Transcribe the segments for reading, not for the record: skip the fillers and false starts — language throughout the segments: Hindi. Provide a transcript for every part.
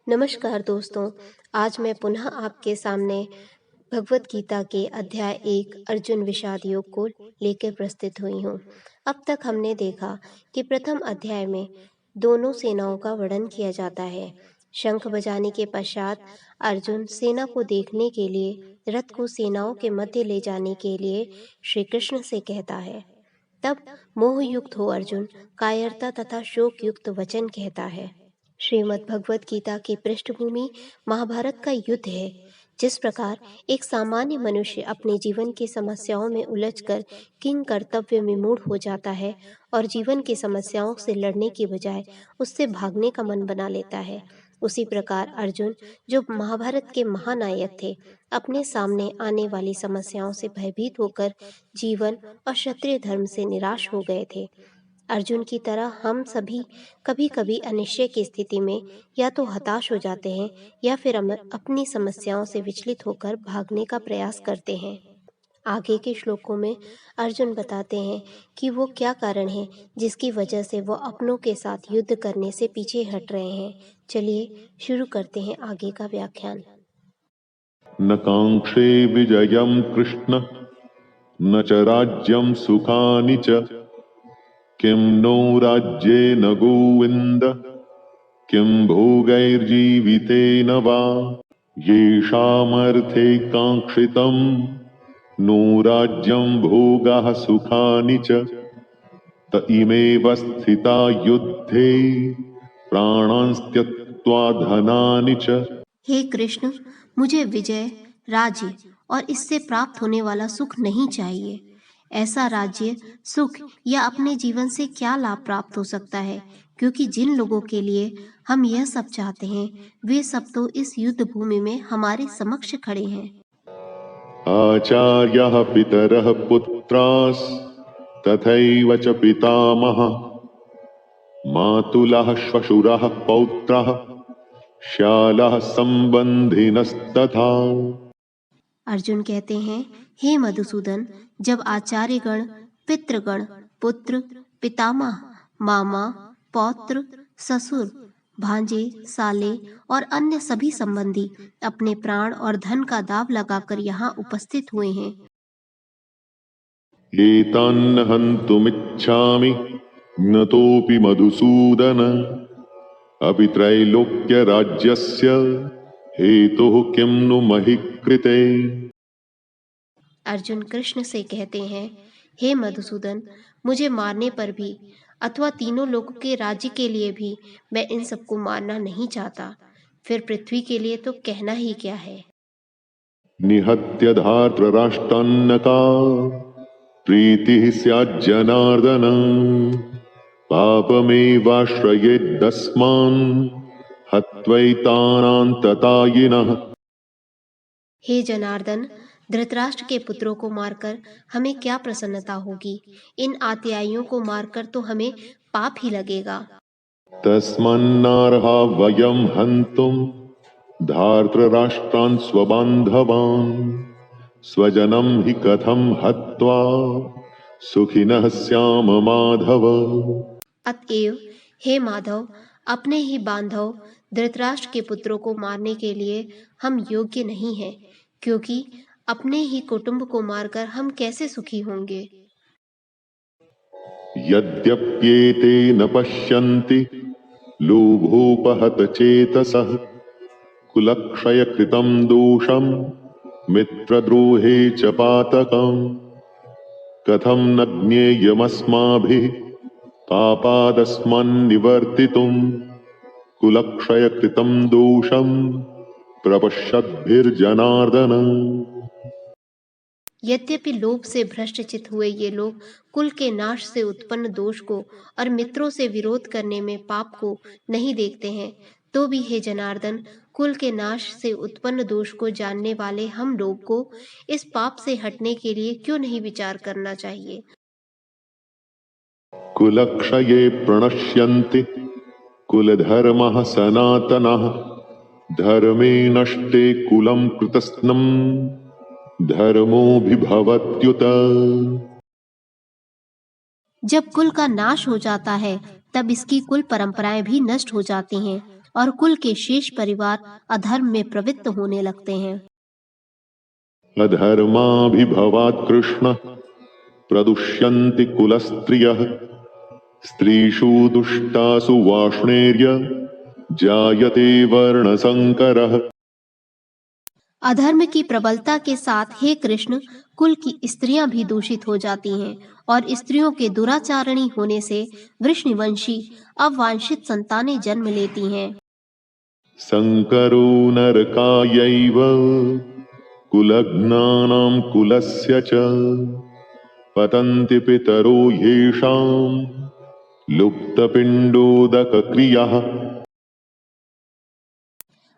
नमस्कार दोस्तों, आज मैं पुनः आपके सामने भगवत गीता के अध्याय 1 अर्जुन विषाद योग को लेकर प्रस्तुत हुई हूँ। अब तक हमने देखा कि प्रथम अध्याय में दोनों सेनाओं का वर्णन किया जाता है। शंख बजाने के पश्चात अर्जुन सेना को देखने के लिए रथ को सेनाओं के मध्य ले जाने के लिए श्री कृष्ण से कहता है। तब मोहयुक्त हो अर्जुन कायरता तथा शोक युक्त वचन कहता है। श्रीमद् भगवत गीता की पृष्ठभूमि महाभारत का युद्ध है। जिस प्रकार एक सामान्य मनुष्य अपने जीवन की समस्याओं में उलझकर किंग कर्तव्य विमूढ़ हो जाता है और जीवन की समस्याओं से लड़ने की बजाय उससे भागने का मन बना लेता है, उसी प्रकार अर्जुन, जो महाभारत के महानायक थे, अपने सामने आने वाली समस्याओं से भयभीत होकर जीवन और क्षत्रिय धर्म से निराश हो गए थे। अर्जुन की तरह हम सभी कभी कभी अनिश्चय की स्थिति में या तो हताश हो जाते हैं या फिर अपनी समस्याओं से विचलित होकर भागने का प्रयास करते हैं। आगे के श्लोकों में अर्जुन बताते हैं कि वो क्या कारण है जिसकी वजह से वो अपनों के साथ युद्ध करने से पीछे हट रहे हैं। चलिए शुरू करते हैं आगे का व्याख्यान। न कांक्षे विजयं कृष्ण न च राज्यं सुखानि च किं नो राज्येन गोविन्द किं भोगैर्जीवितेन वा येषामर्थे काङ्क्षितं नो राज्यं भोगाः सुखानि च त इमेव स्थिता युद्धे प्राणांस्त्यक्त्वा धनानि च। हे कृष्ण, मुझे विजय, राज्य और इससे प्राप्त होने वाला सुख नहीं चाहिए। ऐसा राज्य, सुख या अपने जीवन से क्या लाभ प्राप्त हो सकता है, क्योंकि जिन लोगों के लिए हम यह सब चाहते हैं वे सब तो इस युद्ध भूमि में हमारे समक्ष खड़े हैं। आचार्यः पितरः पुत्रास् तथैव च पितामहः मातुलः श्वशुरः पौत्रः श्यालः संबंधिनस्तथा। अर्जुन कहते हैं, हे मधुसूदन, जब आचार्यगण, पितृगण, पुत्र, पितामह, मामा, पौत्र, ससुर, भांजे, साले और अन्य सभी संबंधी अपने प्राण और धन का दाव लगाकर यहाँ उपस्थित हुए हैं, एतान्न हन्तुमिच्छामि नतोऽपि मधुसूदन अपि त्रैलोक्य राज्यस्य हेतुः किं नु महि कृते। अर्जुन कृष्ण से कहते हैं, हे मधुसूदन, मुझे मारने पर भी अथवा तीनों लोगों के राज्य के लिए भी मैं इन सबको मारना नहीं चाहता, फिर पृथ्वी के लिए तो कहना ही क्या है। निहत्य धार्तराष्ट्रान्नका प्रीतिः स्याज्जनार्दन पापमेवाश्रयेदस्मान् हत्वैतानान्ततायिनः। हे जनार्दन, धृतराष्ट्र के पुत्रों को मारकर हमें क्या प्रसन्नता होगी? इन आत्याइयों को मारकर तो हमें पाप ही लगेगा। तस्मान्नार्हा वयं हन्तुं धार्तराष्ट्रान् स्वबान्धवान् स्वजनं हि कथं हत्वा सुखिनः स्याम माधव। अतएव हे माधव, अपने ही बांधव धृतराष्ट्र के पुत्रों को मारने के लिए हम योग्य नहीं हैं, क्योंकि अपने ही कुटुंब को मारकर हम कैसे सुखी होंगे। यद्यप्येते न पश्यन्ति लोभोपहत चेतसः कुलक्षयकृतं दोषं मित्रद्रोहे च पातकम् कथं न ज्ञेयमस्माभिः पापादस्मान्निवर्तितुं कुलक्षयकृतं दोषं प्रपश्यद्भिर्जनार्दन। यद्यपि लोभ से भ्रष्टचित हुए ये लोग कुल के नाश से उत्पन्न दोष को और मित्रों से विरोध करने में पाप को नहीं देखते हैं, तो भी हे जनार्दन, कुल के नाश से उत्पन्न दोष को जानने वाले हम लोग को इस पाप से हटने के लिए क्यों नहीं विचार करना चाहिए। कुलक्षये प्रणश्यन्ति कुलधर्मः सनातनः धर्मे नष्टे कुलं कृतस्नं धर्मोऽभिभवत्युत। जब कुल का नाश हो जाता है तब इसकी कुल परंपराएं भी नष्ट हो जाती हैं और कुल के शेष परिवार अधर्म में प्रवृत्त होने लगते हैं। अधर्माभिभवात् कृष्ण प्रदुष्यन्ति कुलस्त्रियः स्त्रीषु दुष्टासु वाष्णेर्य जायते वर्णसंकरः। अधर्म की प्रबलता के साथ हे कृष्ण, कुल की स्त्रियां भी दूषित हो जाती हैं और स्त्रियों के दुराचारणी होने से वृषणवंशी अवांछित संतानें जन्म लेती हैं। संकरो नरकायैव कुलघ्नानां कुलस्य च पतन्ति पितरो येषां लुप्तपिण्डोदकक्रियाः।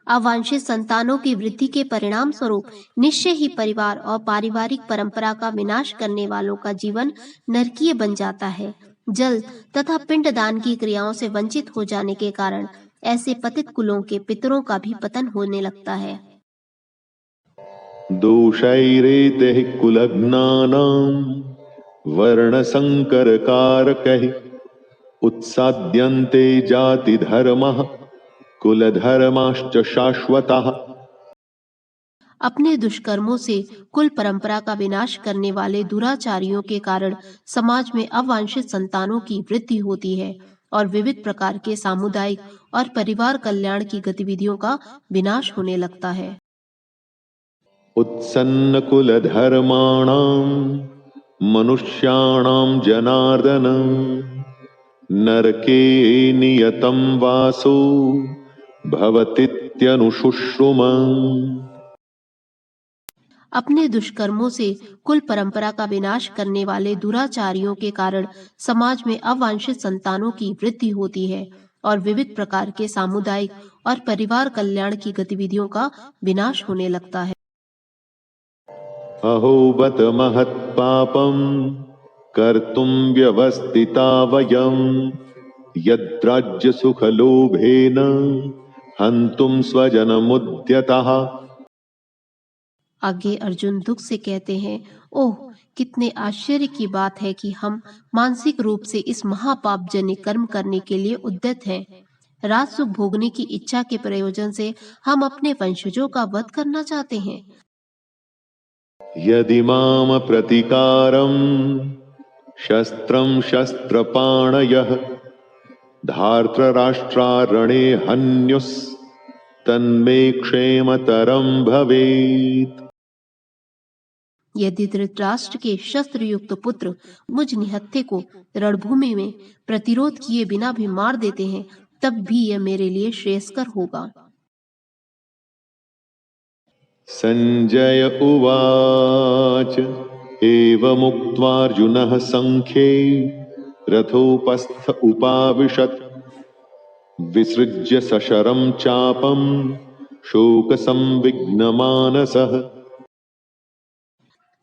अवांछित संतानों की वृद्धि के परिणाम स्वरूप निश्चय ही परिवार और पारिवारिक परंपरा का विनाश करने वालों का जीवन नरकीय बन जाता है। जल तथा पिंडदान की क्रियाओं से वंचित हो जाने के कारण ऐसे पतित कुलों के पितरों का भी पतन होने लगता है। दोषैरेतैः कुलघ्नानां वर्णसंकरकारकैः उत्साद्यन्ते जातिधर्मः कुलधर्माश्च शाश्वतः। अपने दुष्कर्मों से कुल परंपरा का विनाश करने वाले दुराचारियों के कारण समाज में अवांछित संतानों की वृद्धि होती है और विविध प्रकार के सामुदायिक और परिवार कल्याण की गतिविधियों का विनाश होने लगता है। उत्सन्न कुलधर्माणां मनुष्याणां जनार्दन नरके नियतं वासो भवतीत्यनुशुश्रुमा। अपने दुष्कर्मों से कुल परंपरा का विनाश करने वाले दुराचारियों के कारण समाज में अवांछित संतानों की वृद्धि होती है और विविध प्रकार के सामुदायिक और परिवार कल्याण की गतिविधियों का विनाश होने लगता है। अहो बत महत्पापं कर्तुं व्यवस्थिता वयं यद्राज्य सुखलोभेन हन्तुं स्वजनमुद्यतः। आगे अर्जुन दुख से कहते हैं, ओह कितने आश्चर्य की बात है कि हम मानसिक रूप से इस महापाप जन्य कर्म करने के लिए उद्यत हैं। राज सुख भोगने की इच्छा के प्रयोजन से हम अपने वंशजों का वध करना चाहते हैं। यदि माम प्रतिकारं शस्त्रं शस्त्रपाणयः धार्तराष्ट्रारणे हन्युस्तन्मे क्षेमतरं भवेत्। यदि धृतराष्ट्र के शस्त्र युक्त पुत्र मुझ निहत्थे को रणभूमि में प्रतिरोध किए बिना भी मार देते हैं, तब भी यह मेरे लिए श्रेयस्कर होगा। संजय उवाच एवमुक्त्वार्जुनः संख्ये रथोपस्थ उपाविशत् विसृज्य सशरं चापं शोकसंविघ्नमानसः।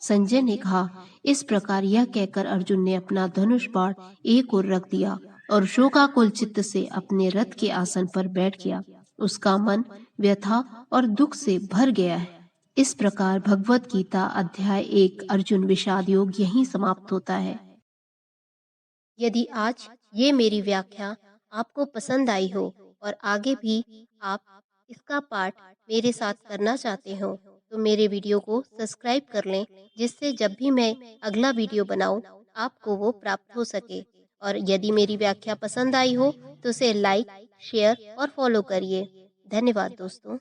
संजय ने कहा, इस प्रकार यह कहकर अर्जुन ने अपना धनुष बाण एक ओर रख दिया और शोकाकुल चित्त से अपने रथ के आसन पर बैठ गया। उसका मन व्यथा और दुख से भर गया है। इस प्रकार भगवत गीता अध्याय 1 अर्जुन विषाद योग यहीं समाप्त होता है। यदि आज ये मेरी व्याख्या आपको पसंद आई हो और आगे भी आप इसका पाठ मेरे साथ करना चाहते हो, तो मेरे वीडियो को सब्सक्राइब कर लें, जिससे जब भी मैं अगला वीडियो बनाऊं आपको वो प्राप्त हो सके। और यदि मेरी व्याख्या पसंद आई हो तो उसे लाइक, शेयर और फॉलो करिए। धन्यवाद दोस्तों।